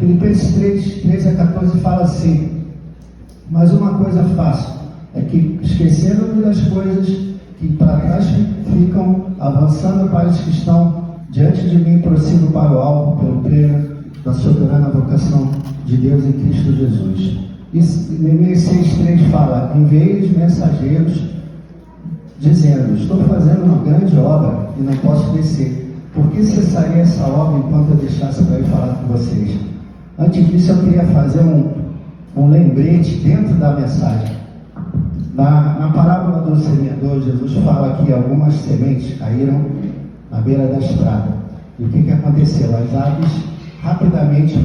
Filipenses 3, 13 a 14 fala assim: mas uma coisa faço, é que esquecendo-me das coisas que para trás ficam, avançando para os que estão diante de mim, prossigo para o alvo, pelo prêmio da soberana vocação de Deus em Cristo Jesus. Neemias 6,3 fala: enviei-lhes mensageiros, dizendo: estou fazendo uma grande obra e não posso descer. Por que cessaria essa obra enquanto eu deixasse para ir falar com vocês? Antes disso, eu queria fazer um lembrete dentro da mensagem. Na parábola do semeador, Jesus fala que algumas sementes caíram na beira da estrada. E o que aconteceu? As aves rapidamente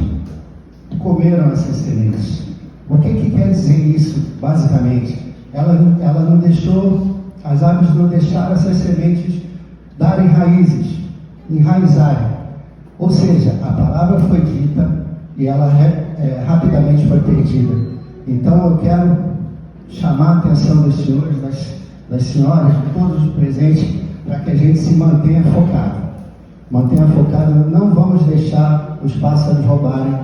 comeram essas sementes. O que quer dizer isso, basicamente? Ela não deixou, as aves não deixaram essas sementes darem raízes, enraizarem. Ou seja, a palavra foi dita e ela rapidamente foi perdida. Então eu quero chamar a atenção dos senhores, das senhoras, de todos os presentes, para que a gente se mantenha focado. Mantenha focado, não vamos deixar os pássaros roubarem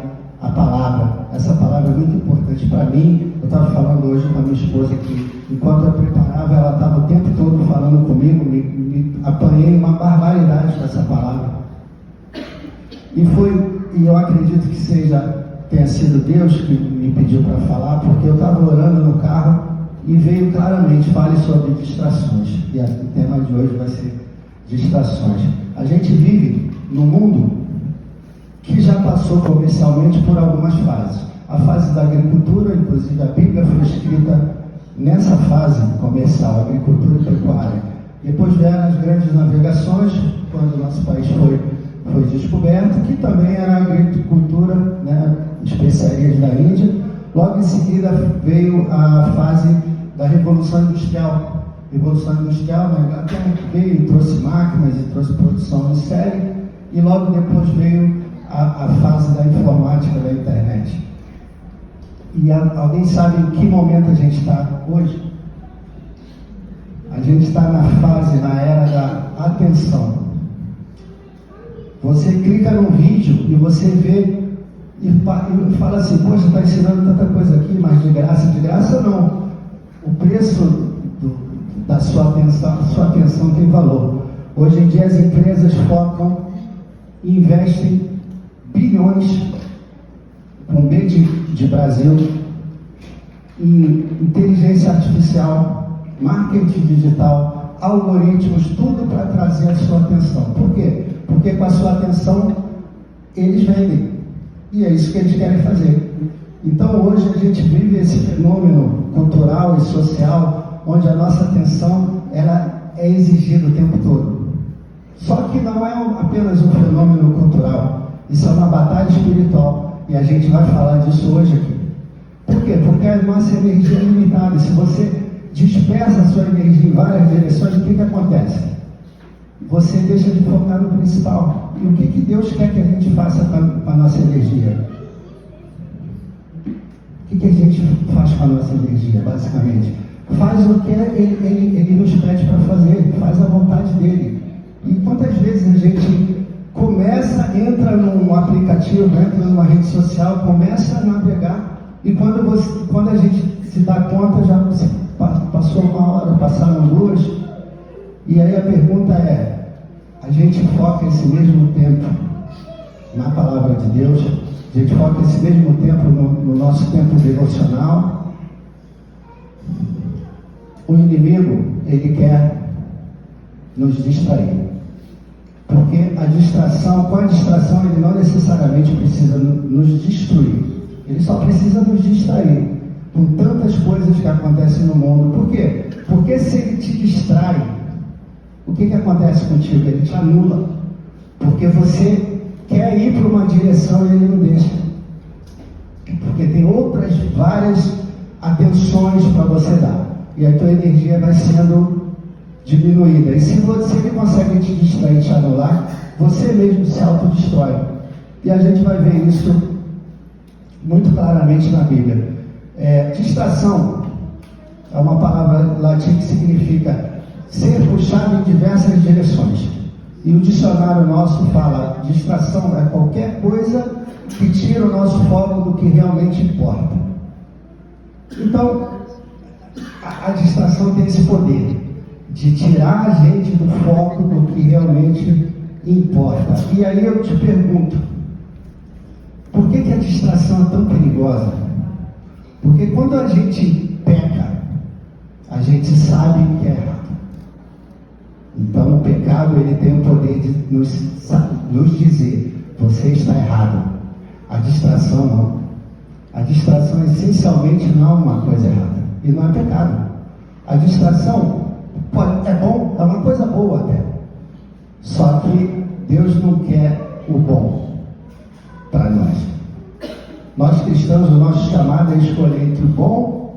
a palavra. Essa palavra é muito importante para mim. Eu estava falando hoje com a minha esposa que, enquanto eu preparava, ela estava o tempo todo falando comigo, me apanhei uma barbaridade com essa palavra. E eu acredito que tenha sido Deus que me pediu para falar, porque eu estava orando no carro e veio claramente: fale sobre distrações. E o tema de hoje vai ser distrações. A gente vive num mundo que já passou comercialmente por algumas fases. A fase da agricultura, inclusive a Bíblia foi escrita nessa fase comercial, agricultura e pecuária. Depois vieram as grandes navegações, quando o nosso país foi descoberto, que também era agricultura, né, especiarias da Índia. Logo em seguida veio a fase da Revolução Industrial. Revolução Industrial na Inglaterra veio e trouxe máquinas e trouxe produção em série, e logo depois veio a fase da informática, da internet. E alguém sabe em que momento a gente está hoje? A gente está na era da atenção. Você clica num vídeo e você vê e fala assim: poxa, está ensinando tanta coisa aqui, mas de graça não. O preço da sua atenção tem valor. Hoje em dia as empresas focam e investem bilhões, com B de Brasil, em inteligência artificial, marketing digital, algoritmos, tudo para trazer a sua atenção. Por quê? Porque com a sua atenção eles vendem, e é isso que eles querem fazer. Então hoje a gente vive esse fenômeno cultural e social, onde a nossa atenção ela é exigida o tempo todo. Só que não é apenas um fenômeno cultural, isso é uma batalha espiritual, e a gente vai falar disso hoje aqui. Por quê? Porque a nossa energia é limitada. Se você dispersa a sua energia em várias direções, o que acontece? Você deixa de focar no principal. E o que Deus quer que a gente faça com a nossa energia? O que a gente faz com a nossa energia, basicamente? Faz o que ele nos pede para fazer, faz a vontade dele. E quantas vezes a gente entra num aplicativo, entra numa rede social, começa a navegar, e quando a gente se dá conta, já passou uma hora, passaram duas, e aí a pergunta é: a gente foca esse mesmo tempo na palavra de Deus? A gente foca esse mesmo tempo no nosso tempo devocional? O inimigo, ele quer nos distrair. Porque com a distração, ele não necessariamente precisa nos destruir. Ele só precisa nos distrair com tantas coisas que acontecem no mundo. Por quê? Porque se ele te distrai, o que acontece contigo? Ele te anula. Porque você quer ir para uma direção e ele não deixa. Porque tem outras várias atenções para você dar. E a tua energia vai sendo diminuída. E se ele consegue te distrair, te anular, você mesmo se autodestrói. E a gente vai ver isso muito claramente na Bíblia. Distração é uma palavra latim que significa ser puxado em diversas direções. E o dicionário nosso fala: distração é qualquer coisa que tira o nosso foco do que realmente importa. Então, a distração tem esse poder de tirar a gente do foco do que realmente importa. E aí eu te pergunto, por que a distração é tão perigosa? Porque quando a gente peca, a gente sabe que é errado. Então o pecado, ele tem o poder de nos dizer: você está errado. A distração não. A distração essencialmente não é uma coisa errada. E não é pecado. A distração é bom, é uma coisa boa até. Só que Deus não quer o bom para nós. Nós cristãos, o nosso chamado é escolher entre o bom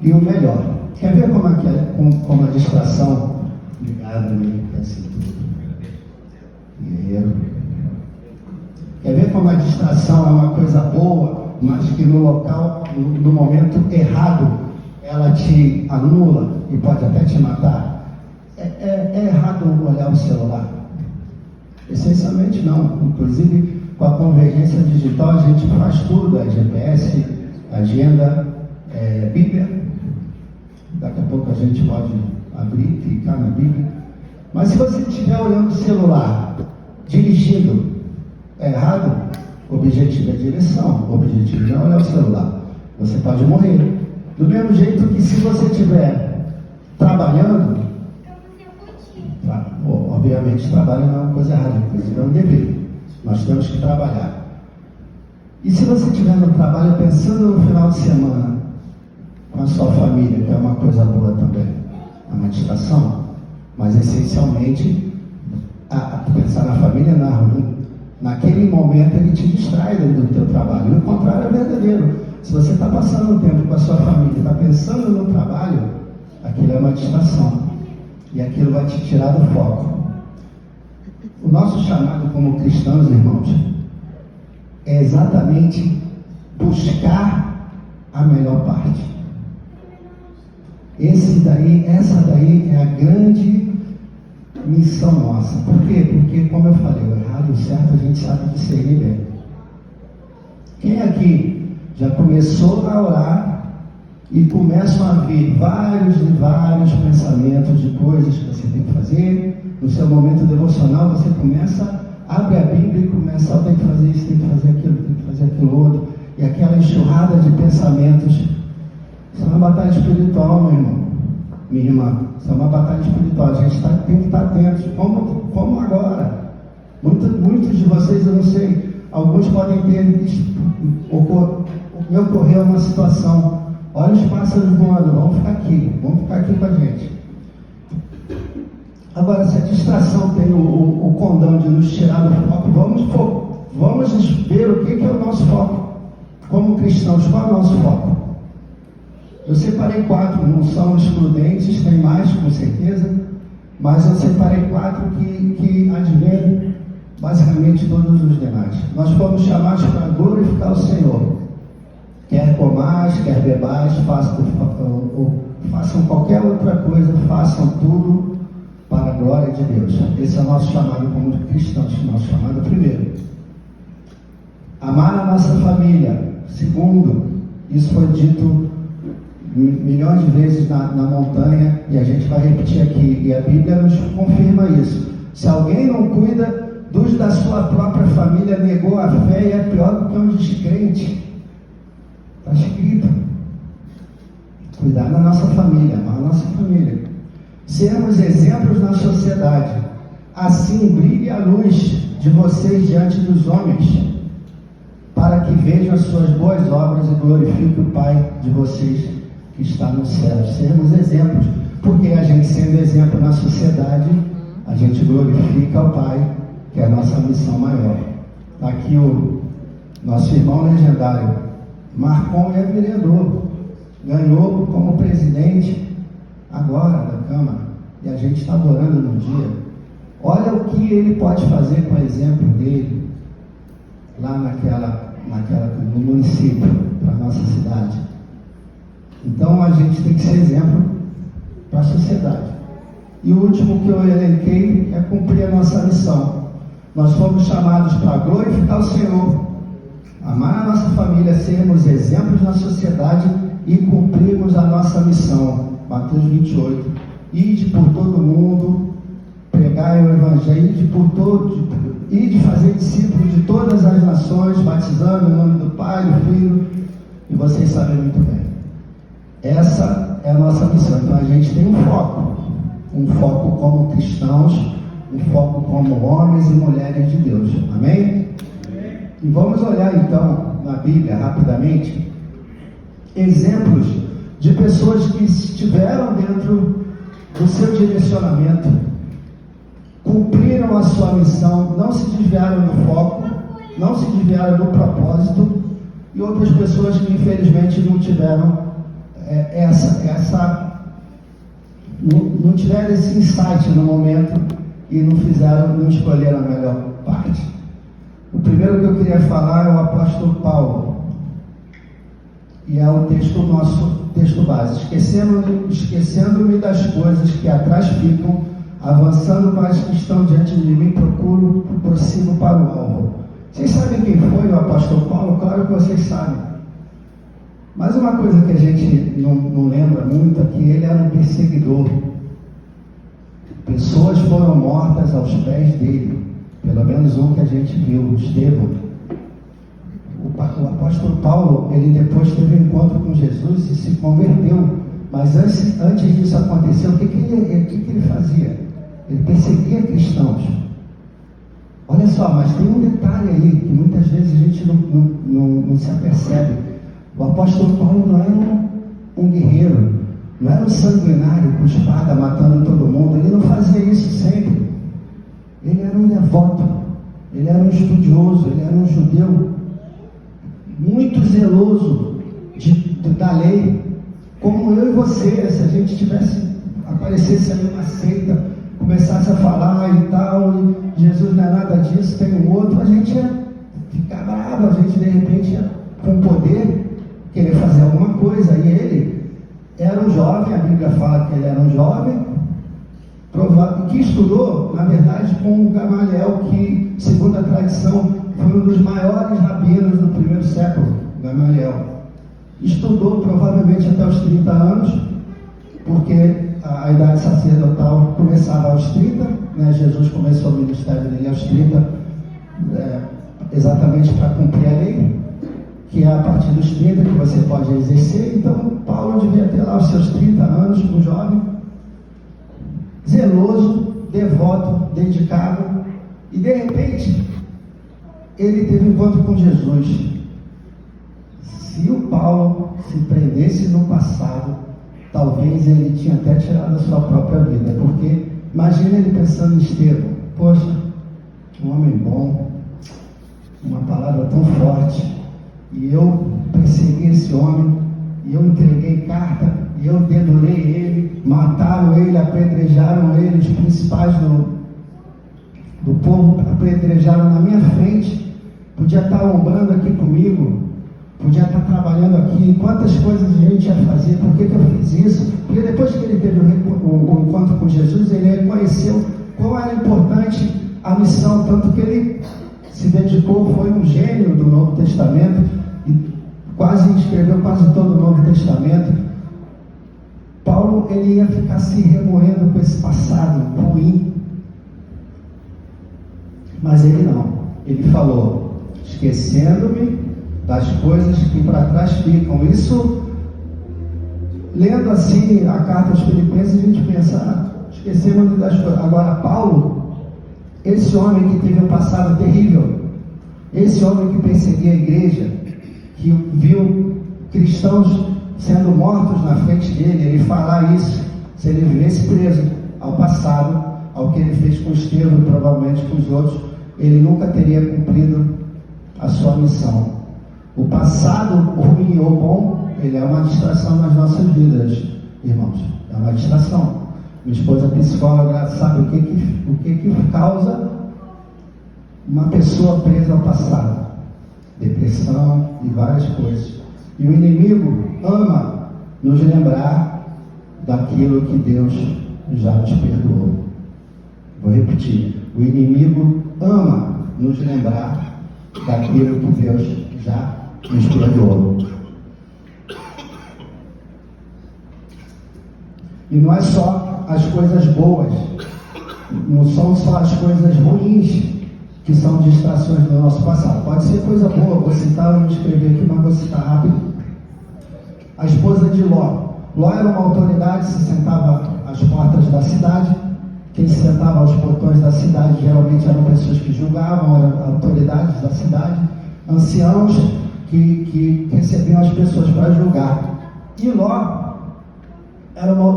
e o melhor. Quer ver como a distração... Obrigado, amigo, assim tudo. Guerreiro. Quer ver como a distração é uma coisa boa, mas que no local, no momento errado, ela te anula e pode até te matar? É errado olhar o celular? Essencialmente não. Inclusive, com a convergência digital, a gente faz tudo: a GPS, agenda, Bíblia. Daqui a pouco a gente pode abrir, clicar na Bíblia. Mas se você estiver olhando o celular, dirigindo, é errado? O objetivo é a direção, o objetivo não é olhar o celular. Você pode morrer. Do mesmo jeito que se você estiver trabalhando, obviamente trabalho não é uma coisa errada, inclusive é um dever. Nós temos que trabalhar. E se você estiver no trabalho pensando no final de semana com a sua família, que é uma coisa boa também, é uma distração, mas essencialmente pensar na família não é ruim. Naquele momento ele te distrai do teu trabalho. E o contrário é verdadeiro. Se você está passando tempo com a sua família, está pensando no trabalho, aquilo é uma distração. E aquilo vai te tirar do foco. O nosso chamado como cristãos, irmãos, é exatamente buscar a melhor parte. Essa daí é a grande missão nossa. Por quê? Porque, como eu falei, o errado e o certo a gente sabe discernir bem. Quem aqui já começou a orar e começam a vir vários e vários pensamentos de coisas que você tem que fazer? No seu momento devocional, você abre a Bíblia e começa: tem que fazer isso, tem que fazer aquilo, tem que fazer aquilo outro. E aquela enxurrada de pensamentos. Isso é uma batalha espiritual, meu irmão, minha irmã. Isso é uma batalha espiritual. A gente tem que estar atentos. Como agora? Muitos de vocês, eu não sei, alguns podem ter me ocorreu uma situação: olha os pássaros voando, vamos ficar aqui com a gente. Agora, se a distração tem o condão de nos tirar do foco, vamos ver o que é o nosso foco. Como cristãos, qual é o nosso foco? Eu separei 4, não são excludentes, tem mais com certeza, mas eu separei 4 que advêm basicamente todos os demais. Nós fomos chamados para glorificar o Senhor. Quer comais, quer bebais, façam qualquer outra coisa, façam tudo para a glória de Deus. Esse é o nosso chamado como cristãos, nosso chamado primeiro. Amar a nossa família. Segundo, isso foi dito milhões de vezes na montanha, e a gente vai repetir aqui, e a Bíblia nos confirma isso. Se alguém não cuida dos da sua própria família, negou a fé e é pior do que um descrente. Está escrito. Cuidar da nossa família, amar a nossa família. Sermos exemplos na sociedade. Assim brilhe a luz de vocês diante dos homens, para que vejam as suas boas obras e glorifiquem o Pai de vocês que está no céu. Sermos exemplos, porque a gente sendo exemplo na sociedade, a gente glorifica o Pai, que é a nossa missão maior. Está aqui o nosso irmão legendário, Marcon, é vereador, ganhou como presidente agora da Câmara, e a gente está adorando no dia. Olha o que ele pode fazer com o exemplo dele, lá no município, para a nossa cidade. Então a gente tem que ser exemplo para a sociedade. E o último que eu elenquei é cumprir a nossa missão. Nós fomos chamados para glorificar o Senhor, amar a nossa família, sermos exemplos na sociedade e cumprirmos a nossa missão. Mateus 28. Ide por todo mundo, pregai o Evangelho, ide fazer discípulos de todas as nações, batizando em nome do Pai, do Filho, e vocês sabem muito bem. Essa é a nossa missão. Então a gente tem um foco como cristãos, um foco como homens e mulheres de Deus. Amém? E vamos olhar então na Bíblia rapidamente exemplos de pessoas que estiveram dentro do seu direcionamento, cumpriram a sua missão, não se desviaram do foco, não se desviaram do propósito, e outras pessoas que infelizmente não tiveram não tiveram esse insight no momento e não escolheram a melhor parte. O primeiro que eu queria falar é o apóstolo Paulo, e é o nosso texto base. Esquecendo-me das coisas que atrás ficam, avançando para as que estão diante de mim, prossigo para o alvo. Vocês sabem quem foi o apóstolo Paulo? Claro que vocês sabem. Mas uma coisa que a gente não lembra muito é que ele era um perseguidor. Pessoas foram mortas aos pés dele. Pelo menos um que a gente viu, Estevão. O apóstolo Paulo, ele depois teve um encontro com Jesus e se converteu. Mas antes disso acontecer, o que ele fazia? Ele perseguia cristãos. Olha só, mas tem um detalhe aí que muitas vezes a gente não se apercebe. O apóstolo Paulo não era um guerreiro, não era um sanguinário com espada matando todo mundo. Ele não fazia isso sempre. Ele era um devoto, ele era um estudioso, ele era um judeu muito zeloso da lei, como eu e você. Se a gente aparecesse ali uma seita, começasse a falar e tal, e Jesus não é nada disso, tem um outro, a gente ia ficar bravo, a gente de repente ia com poder querer fazer alguma coisa. E ele era um jovem, a Bíblia fala que ele era um jovem, que estudou, na verdade, com o Gamaliel, que, segundo a tradição, foi um dos maiores rabinos do primeiro século, Gamaliel. Estudou provavelmente até os 30 anos, porque a idade sacerdotal começava aos 30, né? Jesus começou o ministério dele aos 30, exatamente para cumprir a lei, que é a partir dos 30 que você pode exercer. Então, Paulo devia ter lá os seus 30 anos, um jovem, zeloso, devoto, dedicado, e de repente, ele teve um encontro com Jesus. Se o Paulo se prendesse no passado, talvez ele tinha até tirado a sua própria vida, porque imagina ele pensando em Estevão: poxa, um homem bom, uma palavra tão forte, e eu persegui esse homem, e eu entreguei carta, e eu dedurei ele, mataram ele, apedrejaram ele, os principais do povo apedrejaram na minha frente, podia estar ombrando aqui comigo, podia estar trabalhando aqui, quantas coisas a gente ia fazer, por que eu fiz isso? Porque depois que ele teve o encontro com Jesus, ele reconheceu qual era importante a missão, tanto que ele se dedicou, foi um gênio do Novo Testamento, e escreveu quase todo o Novo Testamento. Paulo, ele ia ficar se remoendo com esse passado ruim, mas ele não, ele falou: esquecendo-me das coisas que para trás ficam. Isso, lendo assim a carta aos Filipenses, a gente pensa: esquecendo-me das coisas. Agora, Paulo, esse homem que teve um passado terrível, esse homem que perseguia a igreja, que viu cristãos sendo mortos na frente dele, ele falar isso, se ele vivesse preso ao passado, ao que ele fez com Estevão e provavelmente com os outros, ele nunca teria cumprido a sua missão. O passado, ruim ou bom, ele é uma distração nas nossas vidas, irmãos. É uma distração. Minha esposa psicóloga sabe o que causa uma pessoa presa ao passado: depressão e várias coisas. E o inimigo ama nos lembrar daquilo que Deus já nos perdoou. Vou repetir: o inimigo ama nos lembrar daquilo que Deus já nos perdoou. E não é só as coisas boas, não são só as coisas ruins que são distrações do nosso passado. Pode ser coisa boa, vou citar, eu não escrevi aqui, mas vou citar rápido. A esposa de Ló. Ló era uma autoridade, se sentava às portas da cidade. Quem se sentava aos portões da cidade geralmente eram pessoas que julgavam, eram autoridades da cidade, anciãos que recebiam as pessoas para julgar. E Ló,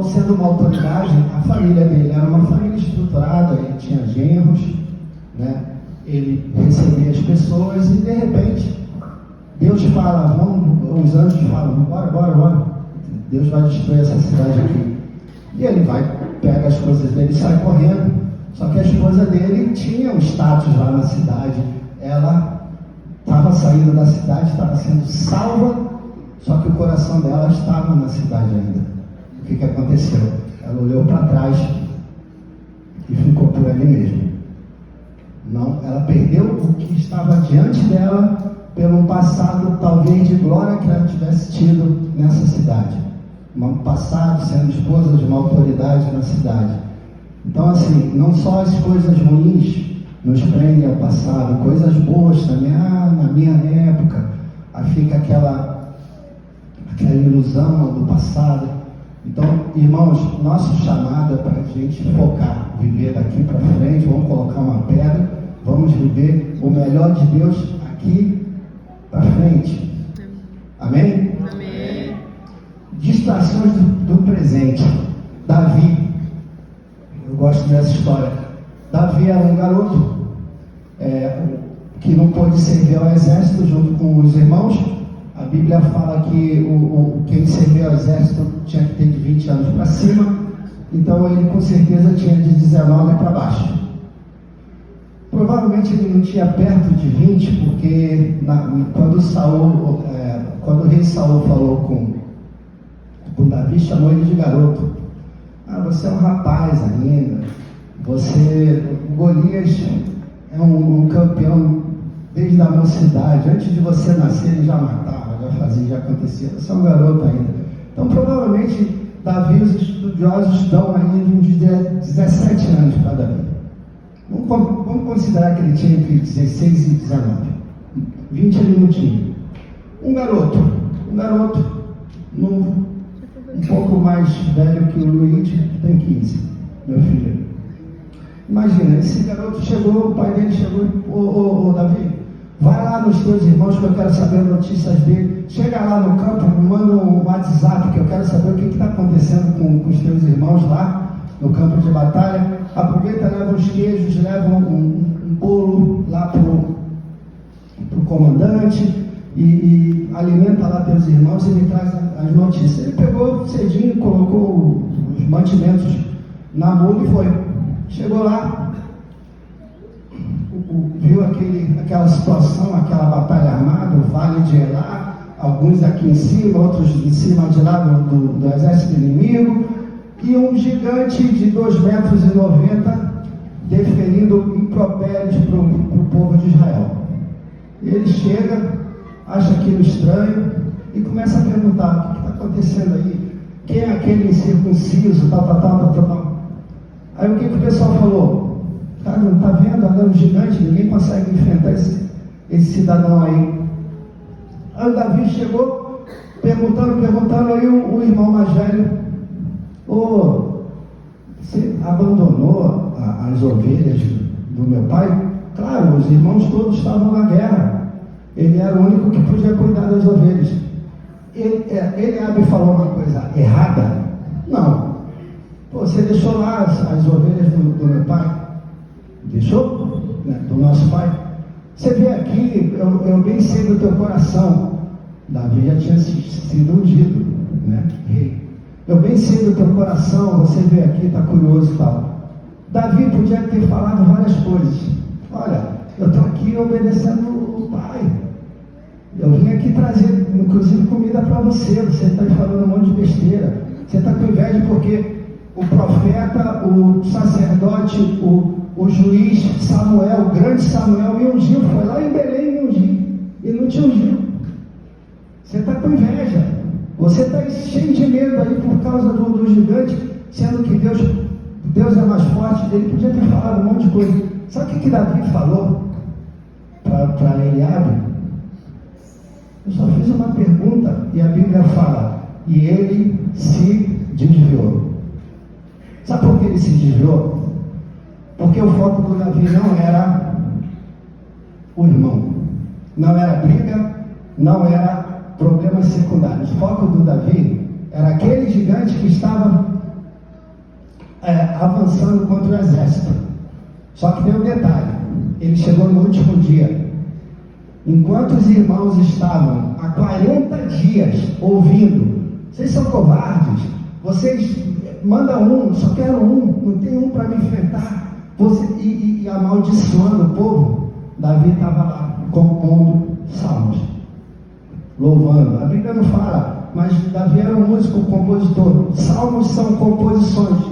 sendo uma autoridade, a família dele era uma família estruturada, ele tinha genros, né? Ele recebia as pessoas e de repente Deus fala, os anjos falam, bora, Deus vai destruir essa cidade aqui. E ele vai, pega as coisas dele e sai correndo. Só que a esposa dele tinha um status lá na cidade, ela estava saindo da cidade, estava sendo salva, só que o coração dela estava na cidade ainda. O que aconteceu? Ela olhou para trás e ficou por ali mesmo. Não, ela perdeu o que estava diante dela pelo passado, talvez de glória que ela tivesse tido nessa cidade. Um passado sendo esposa de uma autoridade na cidade. Então, assim, não só as coisas ruins nos prendem ao passado, coisas boas também. Na minha época, aí fica aquela ilusão do passado. Então, irmãos, nosso chamado é para a gente focar, viver daqui para frente. Vamos colocar uma pedra, vamos viver o melhor de Deus aqui para frente. Amém? Amém. Distrações do presente. Davi, eu gosto dessa história. Davi era um garoto que não pôde servir ao exército junto com os irmãos. A Bíblia fala que quem serviu ao exército tinha que ter de 20 anos para cima, então ele com certeza tinha de 19 para baixo. Provavelmente ele não tinha perto de 20, porque quando o rei Saul falou com Davi, chamou ele de garoto. Você é um rapaz ainda, Golias é um campeão desde a mocidade, antes de você nascer ele já matava, já acontecia, você é um garoto ainda. Então provavelmente Davi, os estudiosos dão aí uns 17 anos para Davi. Vamos considerar que ele tinha entre 16 e 19. 20 ele não tinha. Um garoto novo, um pouco mais velho que o Luiz, que tem 15, meu filho. Imagina, esse garoto chegou, o pai dele chegou, ô Davi, vai lá nos teus irmãos que eu quero saber notícias dele. Chega lá no campo, me manda um WhatsApp que eu quero saber o que está acontecendo com os teus irmãos lá no campo de batalha. Aproveita, leva uns queijos, leva um bolo lá para o comandante e alimenta lá teus irmãos e me traz as notícias. Ele pegou cedinho, colocou os mantimentos na mula e foi. Chegou lá, viu aquela situação, aquela batalha armada, o vale de Elá, alguns aqui em cima, outros em cima de lá do exército inimigo, e um gigante de 2,90 metros deferindo impropérios para o povo de Israel. Ele chega, acha aquilo estranho e começa a perguntar: o que está acontecendo aí? Quem é aquele incircunciso, tal. Aí o que o pessoal falou? Cara, não está vendo? Ali é um gigante, ninguém consegue enfrentar esse cidadão aí. Aí o Davi chegou, perguntando, aí o irmão mais velho: você abandonou as ovelhas do meu pai? Claro, os irmãos todos estavam na guerra. Ele era o único que podia cuidar das ovelhas. Ele falou uma coisa errada? Não. Você deixou lá as ovelhas do meu pai? Deixou? Né? Do nosso pai? Você vê aqui, eu bem sei do teu coração. Davi já tinha sido ungido, né? Rei. Eu bem sei do teu coração, você vê aqui, está curioso e tal. Davi podia ter falado várias coisas. Olha, eu estou aqui obedecendo o pai. Eu vim aqui trazer, inclusive, comida para você. Você está falando um monte de besteira. Você está com inveja porque o profeta, o sacerdote, o juiz Samuel, o grande Samuel, me ungiu. Foi lá em Belém me ungiu. E não te ungiu. Você está com inveja. Você está cheio de medo aí por causa do gigante, sendo que Deus é mais forte. Ele podia ter falado um monte de coisa. Sabe o que Davi falou para Eliabe? Eu só fiz uma pergunta e a Bíblia fala: e ele se desviou. Sabe por que ele se desviou? Porque o foco do Davi não era o irmão, não era briga, não era problemas secundários. O foco do Davi era aquele gigante que estava avançando contra o exército. Só que tem um detalhe: ele chegou no último dia. Enquanto os irmãos estavam há 40 dias ouvindo: vocês são covardes, vocês mandam um, só quero um, não tem um para me enfrentar, e amaldiçoando o povo, Davi estava lá compondo salmos, louvando. A Bíblia não fala, mas Davi era um músico, compositor. Salmos são composições,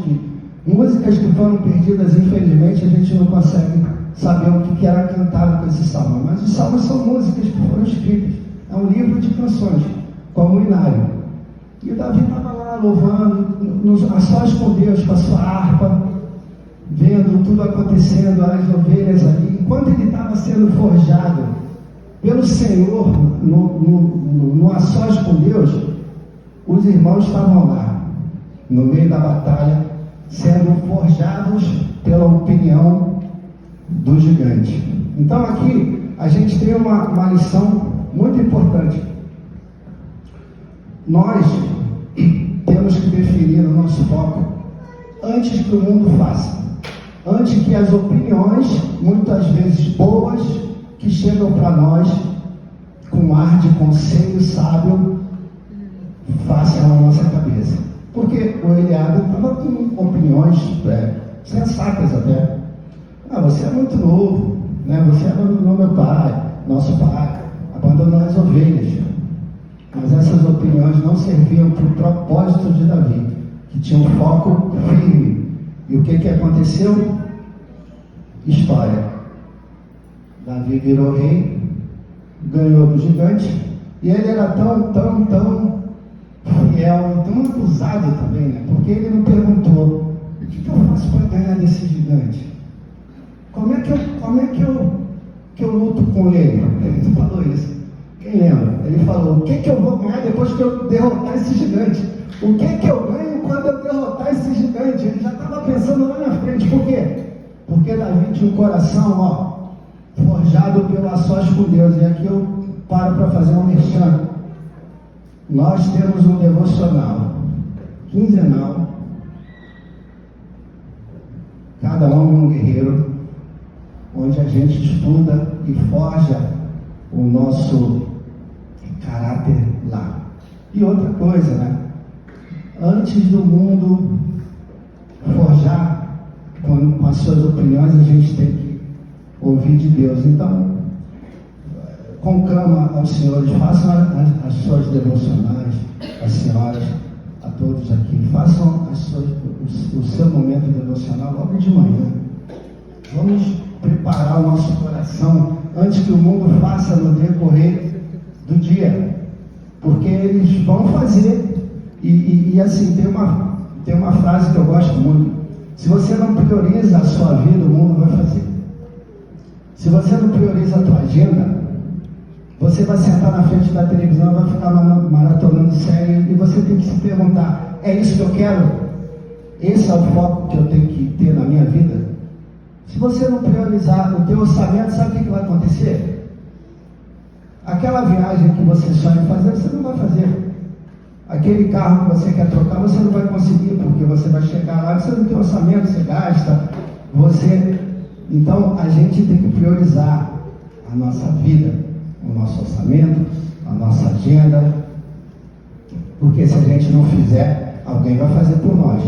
músicas que foram perdidas. Infelizmente a gente não consegue saber o que era cantado com esse salmo, mas os salmos são músicas que foram escritas. É um livro de canções, como o Inário. E o Davi estava lá louvando, a sós com Deus, com a sua harpa, vendo tudo acontecendo, as ovelhas ali. Enquanto ele estava sendo forjado pelo Senhor, no a sós com Deus, os irmãos estavam lá, no meio da batalha, sendo forjados pela opinião do gigante. Então aqui a gente tem uma lição muito importante. Nós temos que definir o nosso foco antes que o mundo faça, antes que as opiniões, muitas vezes boas, que chegam para nós com ar de conselho sábio, façam na nossa cabeça. Porque o Eliabe estava com opiniões sensatas até. Você é muito novo, né? Você abandonou meu pai, nosso pai, abandonou as ovelhas. Mas essas opiniões não serviam para o propósito de Davi, que tinha um foco firme. E o que aconteceu? História. Davi virou rei, ganhou do gigante, e ele era tão fiel, tão acusado também, né? Porque ele não perguntou: o que eu faço para ganhar desse gigante? Como é que eu luto com ele? Ele não falou isso. Quem lembra? Ele falou: o que eu vou ganhar depois que eu derrotar esse gigante? O que eu ganho quando eu derrotar esse gigante? Ele já estava pensando lá na frente. Por quê? Porque Davi tinha um coração, forjado pelo a sós com Deus. E aqui eu paro para fazer um merchan. Nós temos um devocional quinzenal, cada homem um guerreiro, onde a gente estuda e forja o nosso caráter lá. E outra coisa, né? Antes do mundo forjar com as suas opiniões, a gente tem que ouvir de Deus. Então, conclama aos senhores, façam as suas devocionais, as senhoras, a todos aqui, façam o seu momento devocional logo de manhã. Vamos preparar o nosso coração antes que o mundo faça no decorrer do dia, porque eles vão fazer. E assim, tem uma frase que eu gosto muito: se você não prioriza a sua vida, o mundo vai fazer. Se você não prioriza a tua agenda, você vai sentar na frente da televisão, vai ficar maratonando série, e você tem que se perguntar: é isso que eu quero? Esse é o foco que eu tenho que ter na minha vida? Se você não priorizar o teu orçamento, sabe o que vai acontecer? Aquela viagem que você sonha em fazer, você não vai fazer. Aquele carro que você quer trocar, você não vai conseguir, porque você vai chegar lá, você não tem orçamento, você gasta, Então, a gente tem que priorizar a nossa vida, o nosso orçamento, a nossa agenda, porque se a gente não fizer, alguém vai fazer por nós.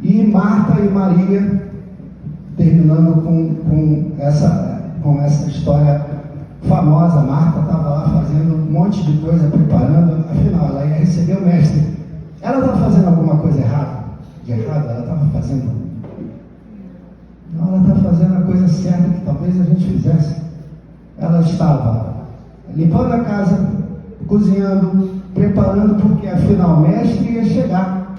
E Marta e Maria, terminando com essa história famosa. Marta estava lá fazendo um monte de coisa, preparando, afinal ela ia receber o mestre. Ela estava fazendo alguma coisa errada de errado ela estava fazendo? Não, ela está fazendo a coisa certa que talvez a gente fizesse. Ela estava limpando a casa, cozinhando, preparando, porque afinal o mestre ia chegar.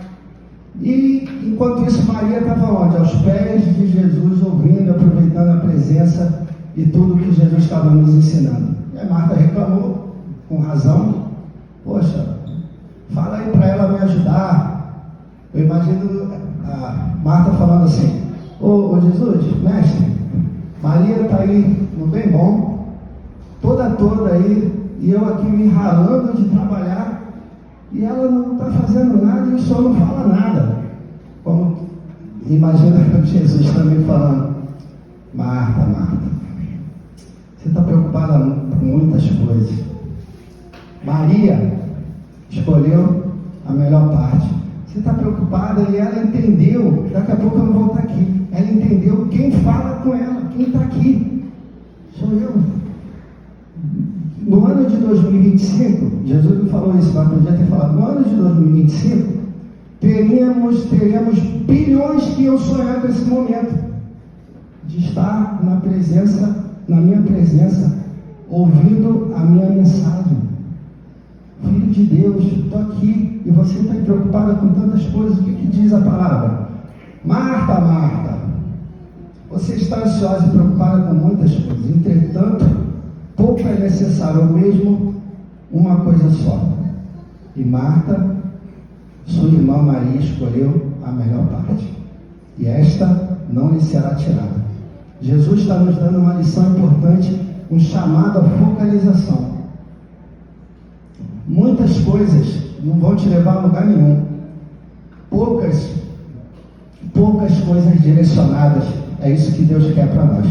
E enquanto isso, Maria estava onde? Aos pés de Jesus, ouvindo, aproveitando a presença e tudo que Jesus estava nos ensinando. E a Marta reclamou, com razão: poxa, fala aí para ela me ajudar. Eu imagino a Marta falando assim: ô Jesus, mestre, Maria está aí no bem bom, toda aí, e eu aqui me ralando de trabalhar, e ela não está fazendo nada e o senhor não fala nada. Como imagina Jesus também falando: Marta, você está preocupada com muitas coisas. Maria escolheu a melhor parte. Você está preocupada, e ela entendeu. Daqui a pouco eu não vou estar aqui. Ela entendeu quem fala com ela, quem está aqui. Sou eu. No ano de 2025, Jesus me falou isso, mas podia ter falado: no ano de 2025, teremos bilhões que eu sonhar com esse momento de estar na minha presença, ouvindo a minha mensagem. Filho de Deus, estou aqui, e você está preocupada com tantas coisas. O que diz a palavra? Marta, você está ansiosa e preocupada com muitas coisas, entretanto, pouco é necessário, ou mesmo uma coisa só. E Marta, sua irmã Maria, escolheu a melhor parte, e esta não lhe será tirada. Jesus está nos dando uma lição importante, um chamado à focalização. Muitas coisas não vão te levar a lugar nenhum. Poucas coisas direcionadas. É isso que Deus quer para nós.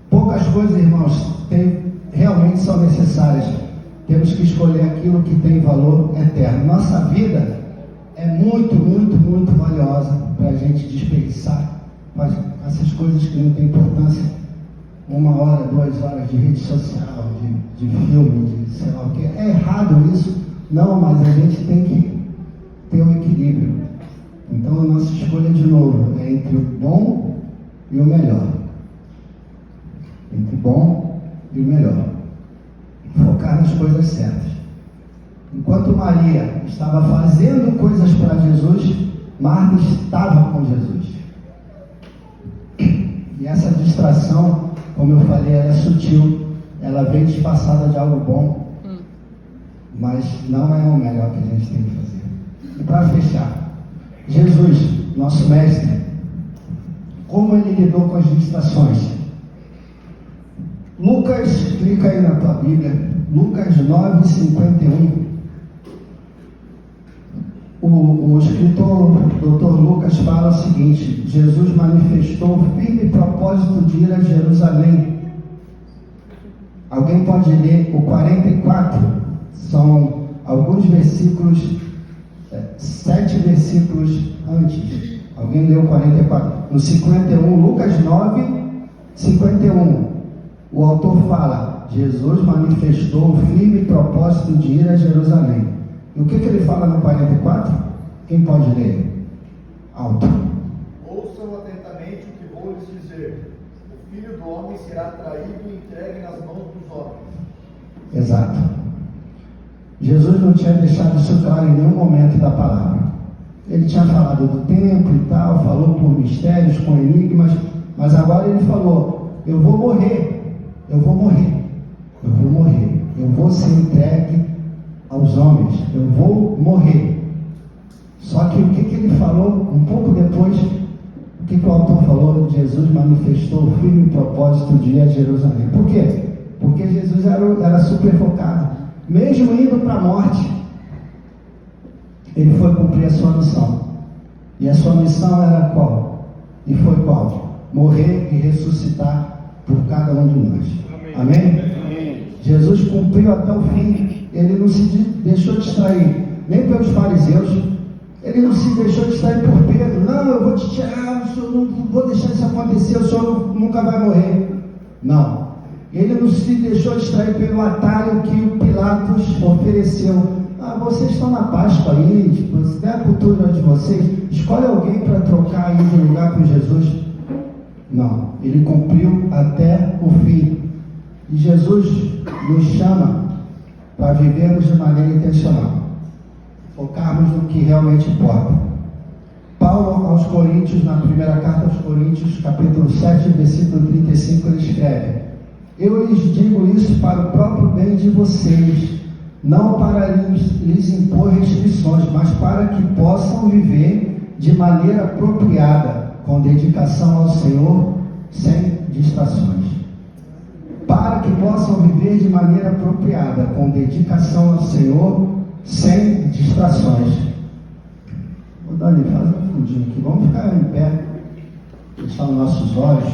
Poucas coisas, irmãos, realmente são necessárias. Temos que escolher aquilo que tem valor eterno. Nossa vida é muito, muito, muito valiosa para a gente desperdiçar essas coisas que não têm importância. 1 hora, 2 horas de rede social, de filme, de sei lá o que. É errado isso? Não, mas a gente tem que ter um equilíbrio. Então a nossa escolha, de novo, é entre o bom e o melhor. Entre o bom e o melhor. Focar nas coisas certas. Enquanto Maria estava fazendo coisas para Jesus, Marta estava com Jesus. E essa distração, como eu falei, ela é sutil, ela vem disfarçada de algo bom, mas não é o melhor que a gente tem que fazer. E para fechar, Jesus, nosso mestre, como ele lidou com as distrações? Lucas, clica aí na tua Bíblia, Lucas 9:51. O escritor Dr. Lucas fala o seguinte: Jesus manifestou o firme propósito de ir a Jerusalém. Alguém pode ler o 44? São alguns versículos, 7 versículos antes. Alguém leu o 44? No 51, Lucas 9:51, o autor fala: Jesus manifestou o firme propósito de ir a Jerusalém. E o que ele fala no 44? Quem pode ler? Alto. Ouçam atentamente o que vou lhes dizer. O Filho do Homem será traído e entregue nas mãos dos homens. Exato. Jesus não tinha deixado isso claro em nenhum momento da palavra. Ele tinha falado do templo e tal, falou por mistérios, com enigmas, mas agora ele falou: eu vou morrer, eu vou ser entregue aos homens, eu vou morrer. Só que o que ele falou um pouco depois? O que o autor falou? Jesus manifestou o firme propósito de ir a Jerusalém. Por quê? Porque Jesus era super focado. Mesmo indo para a morte, ele foi cumprir a sua missão. E a sua missão era qual? E foi qual? Morrer e ressuscitar por cada um de nós. Amém? Amém? Jesus cumpriu até o fim. Ele não se deixou distrair nem pelos fariseus. Ele não se deixou distrair por Pedro. Não, eu vou te tirar, o senhor não vou deixar isso acontecer, o senhor nunca vai morrer. Não. Ele não se deixou distrair pelo atalho que o Pilatos ofereceu. Vocês estão na Páscoa aí, tipo, se der a cultura de vocês, escolhe alguém para trocar aí de lugar com Jesus. Não, ele cumpriu até o fim. E Jesus nos chama para vivermos de maneira intencional, focarmos no que realmente importa. Paulo aos Coríntios, na primeira carta aos Coríntios, capítulo 7, versículo 35, ele escreve: eu lhes digo isso para o próprio bem de vocês, não para lhes impor restrições, mas para que possam viver de maneira apropriada, com dedicação ao Senhor, sem distrações. Para que possam viver de maneira apropriada, com dedicação ao Senhor, sem distrações. Ô Dani, faz um fundinho aqui, vamos ficar em pé, fechar os nossos olhos.